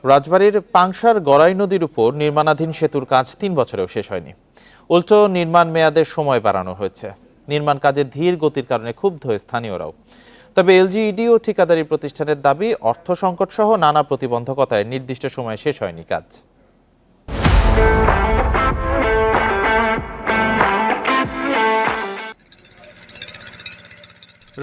রাজবাড়ীর পাংশার গড়াই নদীর উপর নির্মাণাধীন সেতুর কাজ ৩ বছরেও শেষ হয়নি। উল্টো নির্মাণ মেয়াদের সময় বাড়ানো হয়েছে। নির্মাণ কাজে ধীর গতির কারণে ক্ষুব্ধ স্থানীয়রাও। তবে এলজিইডি ও ঠিকাদারি প্রতিষ্ঠানের দাবি, অর্থ সংকট সহ নানা প্রতিবন্ধকতায় নির্দিষ্ট সময়ে শেষ হয়নি কাজ।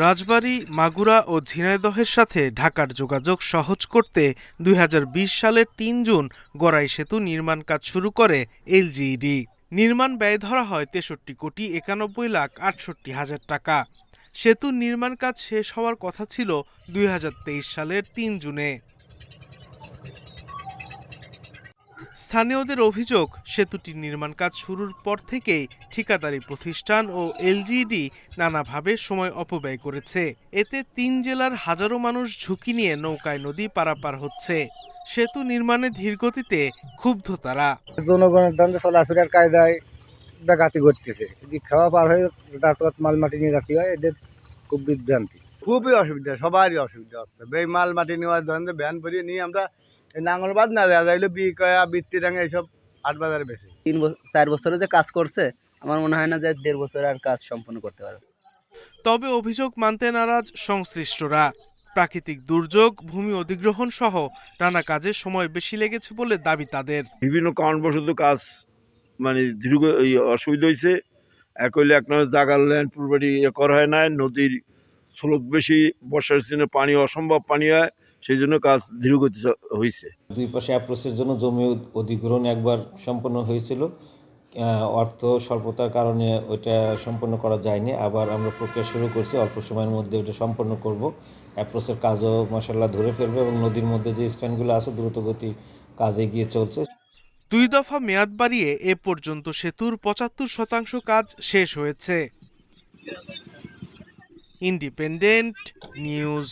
রাজবাড়ী, মাগুরা ও ঝিনাইদহের সাথে ঢাকার যোগাযোগ সহজ করতে ২০২০ সালের ৩ জুন গড়াই সেতু নির্মাণ কাজ শুরু করে এলজিইডি। নির্মাণ ব্যয় ধরা হয় ৬৩,৯১,৬৮,০০০ টাকা। সেতুর নির্মাণ কাজ শেষ হওয়ার কথা ছিল ২০২৩ সালের ৩ জুনে। স্থানীয়দের অভিযোগ, সেতুটির নির্মাণ কাজ শুরুর পর থেকেই ঠিকাদারি প্রতিষ্ঠান ও এলজিইডি নানাভাবে সময় অপব্যয় করেছে। এতে ৩ জেলার হাজারো মানুষ ঝুঁকি নিয়ে নৌকায় নদী পারাপার হচ্ছে। সেতু নির্মাণে ধীরগতিতে ক্ষুব্ধ তারা। জনগণের দাম চলাফেরার কায়দায় ব্যাঘাতি ঘটতেছে। যদি খাওয়া পার হয়ে যাতায়াত মাল মাটি নিয়ে যাতে হয়, এদের খুব বিভ্রান্তি, খুবই অসুবিধা, সবারই অসুবিধা হচ্ছে। এই মাল মাটি নেওয়ার ধরনের ভ্যান ভরিয়ে নিয়ে আমরা নাঙ্গলবাদ না দেওয়া যাইলে বিকয়া বৃত্তি রাঙে এইসব হাট বাজারে বেশি। 4 বছরে যে কাজ করছে, আমার মনে হয় না যে 1.5 বছরে আর কাজ সম্পন্ন করতে পারবে। তবে অভিযোগ মানতে নারাজ সংশ্লিষ্টরা। প্রাকৃতিক দুর্যোগ, ভূমি অধিগ্রহণ সহ নানা কাজে সময় বেশি লেগেছে বলে দাবি তাদের। বিভিন্ন কারণবশত কাজ দীর্ঘ অসুবিধা হয়েছে। এক হইলে এক নম্বর জাগার ল্যান্ড পুরোপুরি করা হয় না, নদীর স্রোত বেশি, বর্ষার সিজনে পানি অসম্ভব পানি হয়, সেই জন্য কাজ ধীরগতি হয়েছে। দুই পাশে অ্যাপ্রোচের জন্য জমি অধিগ্রহণ একবার সম্পন্ন হয়েছিল, অর্থ স্বল্পতার কারণে ওইটা সম্পন্ন করা যায়নি। আবার আমরা প্রক্রিয়া শুরু করছি, অল্প সময়ের মধ্যে ওটা সম্পন্ন করব। অ্যাপ্রোচের কাজও মাশাআল্লাহ ধরে ফেলবে এবং নদীর মধ্যে যে স্প্যানগুলো আছে দ্রুতগতি কাজ এগিয়ে চলছে। 2 দফা মেয়াদ বাড়িয়ে এ পর্যন্ত সেতুর ৭৫% কাজ শেষ হয়েছে। Independent news.